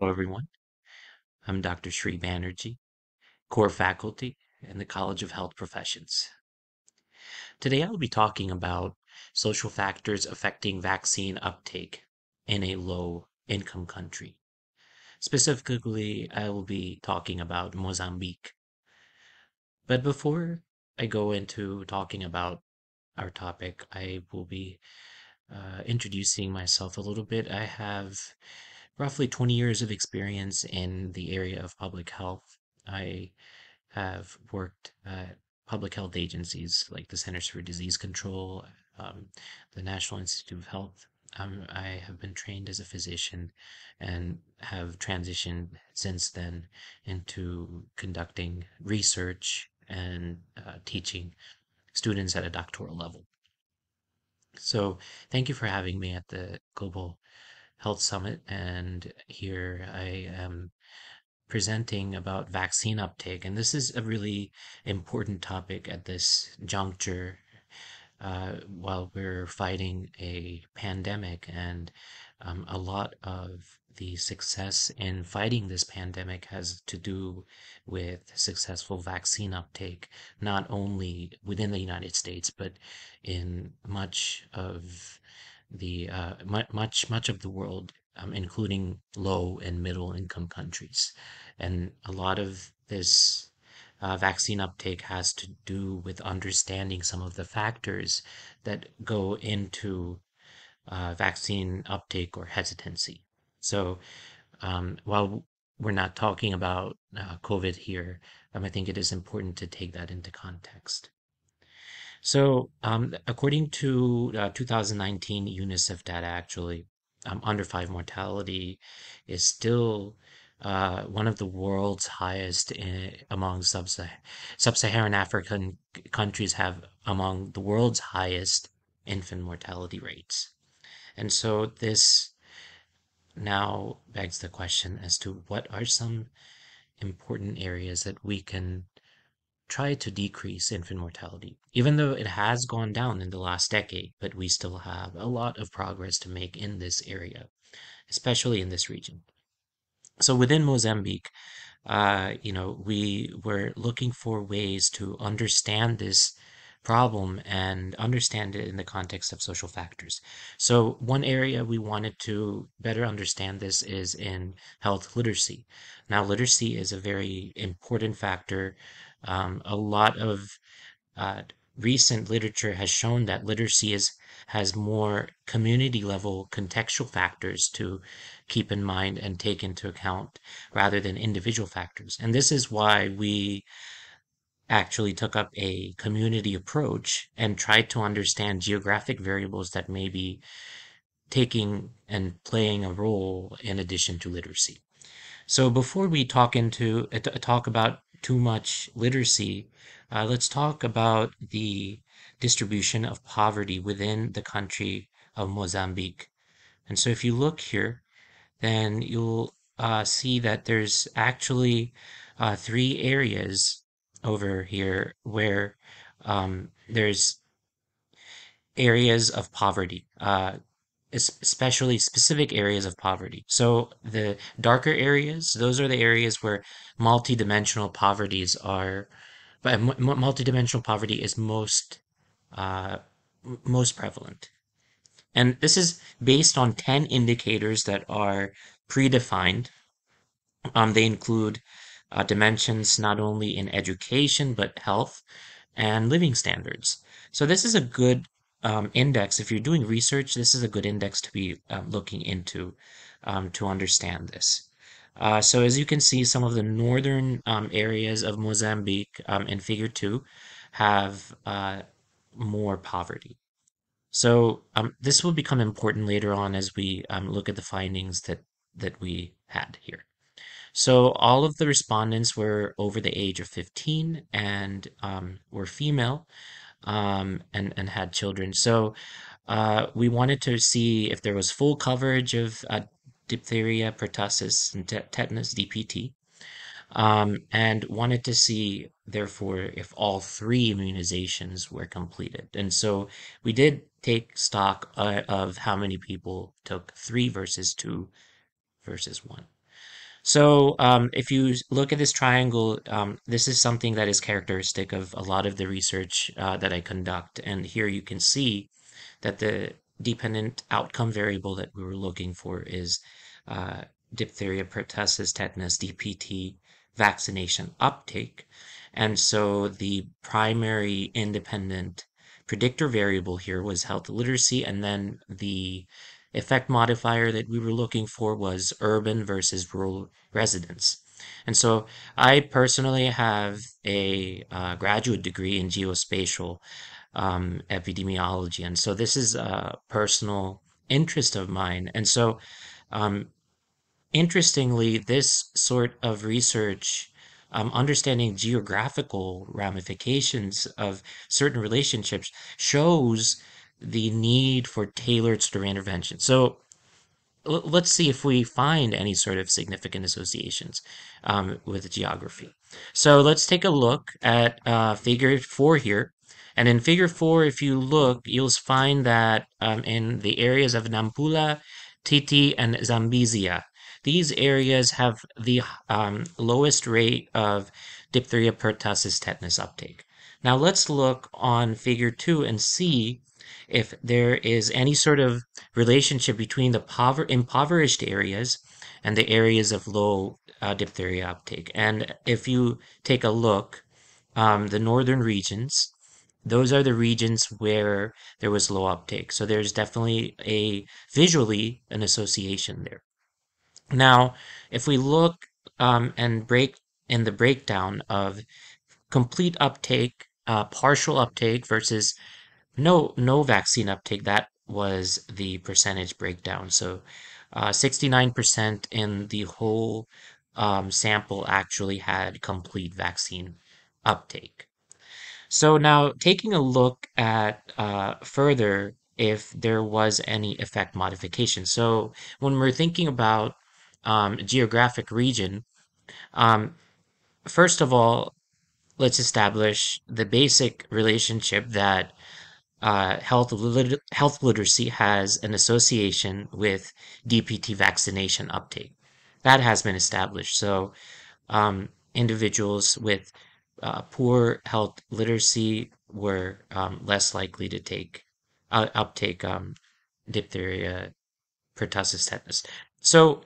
Hello, everyone. I'm Dr. Sri Banerjee, core faculty in the College of Health Professions. Today, I'll be talking about social factors affecting vaccine uptake in a low income country. Specifically, I will be talking about Mozambique. But before I go into talking about our topic, I will be introducing myself a little bit. I have roughly 20 years of experience in the area of public health. I have worked at public health agencies like the Centers for Disease Control, um, the National Institute of Health. I have been trained as a physician and have transitioned since then into conducting research and teaching students at a doctoral level. So, thank you for having me at the Global Health Summit. And here I am presenting about vaccine uptake. And this is a really important topic at this juncture while we're fighting a pandemic. And a lot of the success in fighting this pandemic has to do with successful vaccine uptake, not only within the United States, but in much of the much of the world, including low and middle income countries. And a lot of this vaccine uptake has to do with understanding some of the factors that go into vaccine uptake or hesitancy. So while we're not talking about COVID here, I think it is important to take that into context. So, according to 2019 UNICEF data, actually, under five mortality is still one of the world's highest among sub-Saharan African countries have among the world's highest infant mortality rates. And so this now begs the question as to what are some important areas that we can try to decrease infant mortality, even though it has gone down in the last decade, but we still have a lot of progress to make in this area, especially in this region. So within Mozambique, we were looking for ways to understand this problem and understand it in the context of social factors. So one area we wanted to better understand this is in health literacy. Now, literacy is a very important factor. A lot of uh, recent literature has shown that literacy has more community level contextual factors to keep in mind and take into account rather than individual factors. And this is why we actually took up a community approach and tried to understand geographic variables that may be taking and playing a role in addition to literacy. So before we talk about too much literacy, let's talk about the distribution of poverty within the country of Mozambique. And so if you look here, then you'll see that there's actually three areas over here where there's areas of poverty. Especially specific areas of poverty. So the darker areas, those are the areas where multidimensional poverties are, but multidimensional poverty is uh, most prevalent. And this is based on 10 indicators that are predefined. They include dimensions not only in education, but health and living standards. So this is a good index. If you're doing research, this is a good index to be looking into to understand this. So as you can see, some of the northern areas of Mozambique in Figure 2 have more poverty. So this will become important later on as we look at the findings that we had here. So all of the respondents were over the age of 15 and were female and had children. So we wanted to see if there was full coverage of diphtheria, pertussis, and tetanus, DPT, and wanted to see, therefore, if all three immunizations were completed. And so we did take stock of how many people took three versus two versus one. So, if you look at this triangle, this is something that is characteristic of a lot of the research that I conduct. And here you can see that the dependent outcome variable that we were looking for is uh, diphtheria, pertussis, tetanus, DPT, vaccination uptake. And so the primary independent predictor variable here was health literacy, and then the effect modifier that we were looking for was urban versus rural residents. And so I personally have a graduate degree in geospatial epidemiology. And so this is a personal interest of mine. And so, um, interestingly, this sort of research, understanding geographical ramifications of certain relationships, shows the need for tailored sort of intervention. So let's see if we find any sort of significant associations with geography. So let's take a look at figure 4 here. And in figure 4, if you look, you'll find that in the areas of Nampula, Titi, and Zambezia, these areas have the lowest rate of diphtheria, pertussis, tetanus uptake. Now let's look on figure 2 and see if there is any sort of relationship between the impoverished areas and the areas of low diphtheria uptake. And if you take a look, the northern regions, those are the regions where there was low uptake. So there's definitely a visually an association there. Now, if we look and break in the breakdown of complete uptake, partial uptake versus no vaccine uptake. That was the percentage breakdown. So 69% in the whole sample actually had complete vaccine uptake. So now taking a look at further if there was any effect modification. So when we're thinking about geographic region, um, first of all, let's establish the basic relationship that health literacy has an association with DPT vaccination uptake. That has been established. So, individuals with poor health literacy were less likely to uptake diphtheria, pertussis, tetanus. So,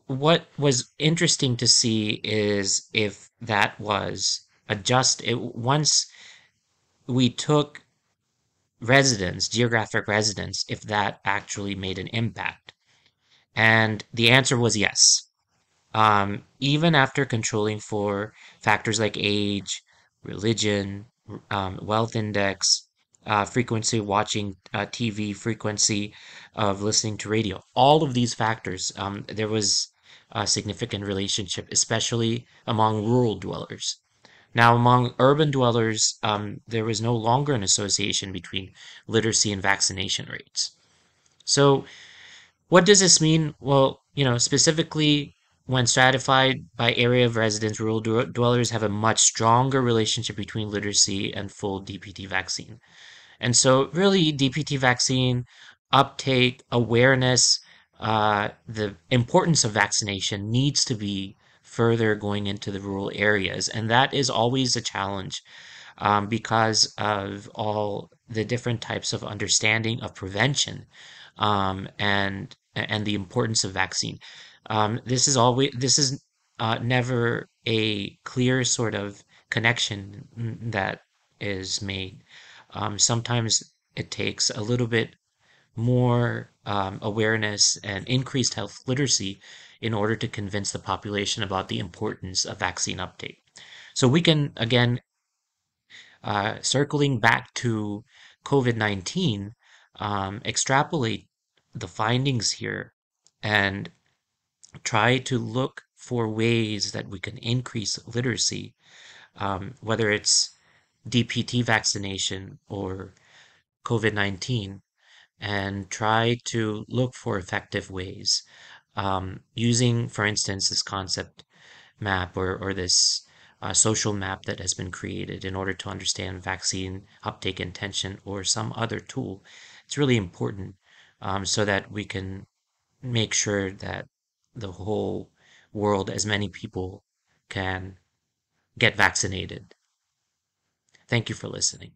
what was interesting to see is if that was once we took geographic residence, if that actually made an impact. And the answer was yes. Even after controlling for factors like age, religion, wealth index, frequency of watching TV, frequency of listening to radio, all of these factors, there was a significant relationship, especially among rural dwellers. Now, among urban dwellers, there was no longer an association between literacy and vaccination rates. So, what does this mean? Well, specifically when stratified by area of residence, rural dwellers have a much stronger relationship between literacy and full DPT vaccine. And so, really, DPT vaccine uptake, awareness, the importance of vaccination needs to be further going into the rural areas. And that is always a challenge because of all the different types of understanding of prevention and the importance of vaccine. This is never a clear sort of connection that is made. Sometimes it takes a little bit more awareness and increased health literacy in order to convince the population about the importance of vaccine uptake. So we can, again, circling back to COVID-19, extrapolate the findings here and try to look for ways that we can increase literacy, whether it's DPT vaccination or COVID-19, and try to look for effective ways using, for instance, this concept map or this social map that has been created in order to understand vaccine uptake intention or some other tool. It's really important so that we can make sure that the whole world as many people can get vaccinated. Thank you for listening.